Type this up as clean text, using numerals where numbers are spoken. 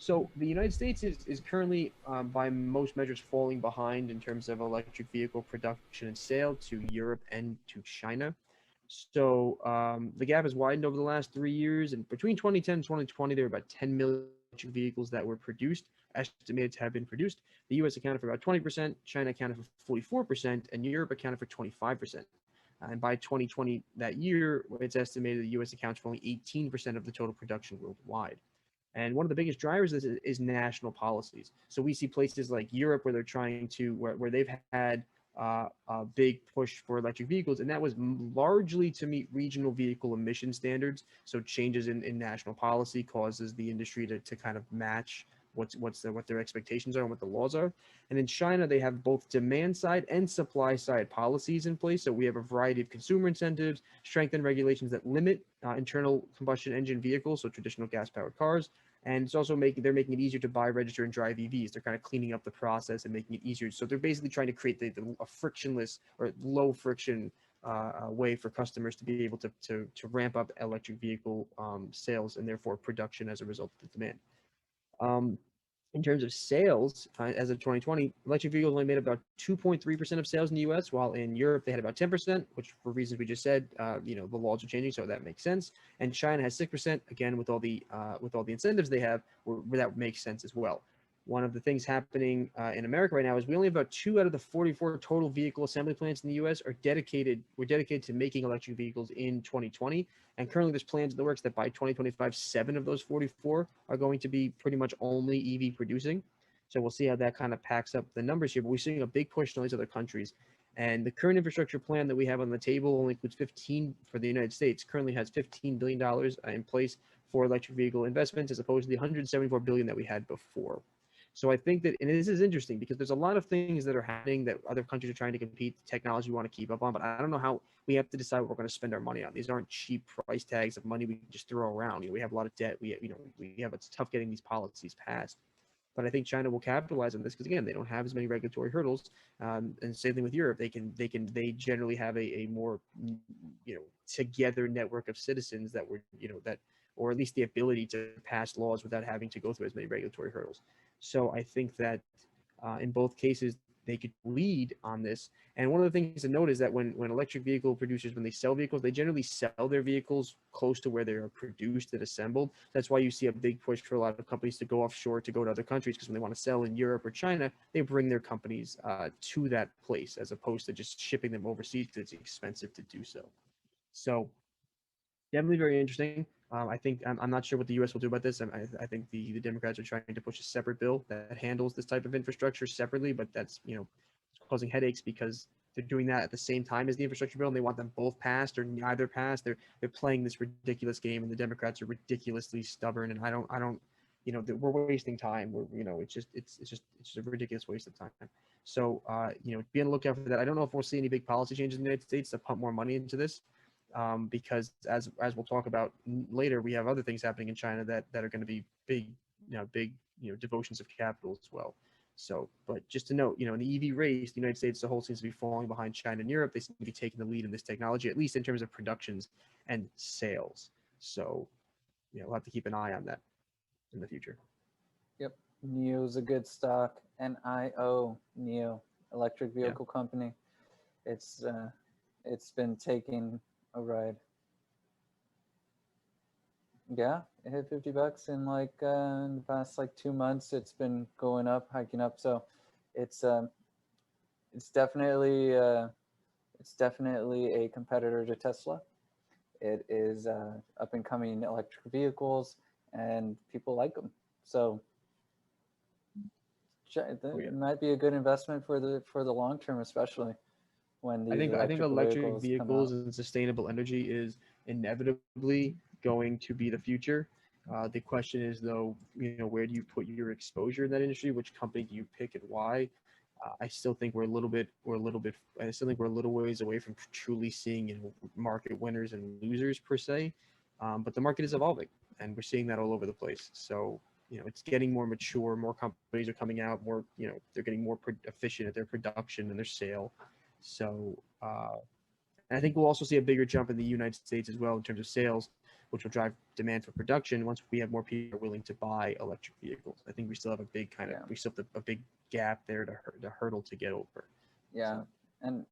So the United States is currently, by most measures, falling behind in terms of electric vehicle production and sale to Europe and to China. So the gap has widened over the last 3 years, and between 2010 and 2020, there were about 10 million electric vehicles that were produced, estimated to have been produced. The U.S. accounted for about 20%, China accounted for 44%, and Europe accounted for 25%. And by 2020, that year, it's estimated the U.S. accounts for only 18% of the total production worldwide. And one of the biggest drivers of this is national policies. So we see places like Europe where they're trying to, where they've had a big push for electric vehicles, and that was largely to meet regional vehicle emission standards. So changes in national policy causes the industry to kind of match what their expectations are and what the laws are. And in China, they have both demand side and supply side policies in place. So we have a variety of consumer incentives, strengthened regulations that limit internal combustion engine vehicles, so traditional gas powered cars. And it's also they're making it easier to buy, register, and drive EVs. They're kind of cleaning up the process and making it easier. So they're basically trying to create a frictionless or low friction way for customers to be able to ramp up electric vehicle sales and therefore production as a result of the demand. Um, in terms of sales, as of 2020, electric vehicles only made about 2.3% of sales in the U.S., while in Europe they had about 10%, which for reasons we just said, the laws are changing, so that makes sense. And China has 6%. Again, with all the incentives they have, where that makes sense as well. One of the things happening in America right now is we only have about 2 out of the 44 total vehicle assembly plants in the U.S. Were dedicated to making electric vehicles in 2020. And currently there's plans in the works that by 2025, 7 of those 44 are going to be pretty much only EV producing. So we'll see how that kind of packs up the numbers here. But we're seeing a big push in all these other countries. And the current infrastructure plan that we have on the table only includes 15 for the United States, currently has $15 billion in place for electric vehicle investments as opposed to the $174 billion that we had before. So I think that, and this is interesting because there's a lot of things that are happening that other countries are trying to compete, technology we want to keep up on, but I don't know how we have to decide what we're going to spend our money on. These aren't cheap price tags of money we can just throw around. We have a lot of debt. It's tough getting these policies passed. But I think China will capitalize on this because again, they don't have as many regulatory hurdles. And same thing with Europe. They generally have a more, together network of citizens that or at least the ability to pass laws without having to go through as many regulatory hurdles. So I think that in both cases, they could lead on this. And one of the things to note is that when electric vehicle producers, when they sell vehicles, they generally sell their vehicles close to where they are produced and assembled. That's why you see a big push for a lot of companies to go offshore, to go to other countries, because when they want to sell in Europe or China, they bring their companies to that place as opposed to just shipping them overseas because it's expensive to do so. So definitely very interesting. I think I'm not sure what the U.S. will do about this. I think the Democrats are trying to push a separate bill that handles this type of infrastructure separately, but that's causing headaches because they're doing that at the same time as the infrastructure bill, and they want them both passed or neither passed. They're playing this ridiculous game, and the Democrats are ridiculously stubborn. And I don't we're wasting time. It's just a ridiculous waste of time. So be on the lookout for that. I don't know if we'll see any big policy changes in the United States to pump more money into this. Because as we'll talk about later, we have other things happening in China that are going to be big devotions of capital as well. So, but just to note, in the EV race, the United States as a whole seems to be falling behind China and Europe. They seem to be taking the lead in this technology, at least in terms of productions and sales. So, we'll have to keep an eye on that in the future. Yep, NIO's a good stock. NIO, NIO, electric vehicle company. It's been taking a ride. Yeah, it hit $50 in in the past 2 months. It's been going up, hiking up. So it's definitely a competitor to Tesla. It is up and coming electric vehicles, and people like them. So it might be a good investment for the long term, especially when these I think electric vehicles come out. and sustainable energy is inevitably going to be the future. The question is, though, where do you put your exposure in that industry? Which company do you pick and why? I still think we're a little ways away from truly seeing market winners and losers per se. But the market is evolving, and we're seeing that all over the place. So it's getting more mature. More companies are coming out. More they're getting more efficient at their production and their sale. So and I think we'll also see a bigger jump in the United States as well in terms of sales. which will drive demand for production once we have more people willing to buy electric vehicles. I think we still have a big we still have a big gap there to hurdle to get over. Yeah, So. and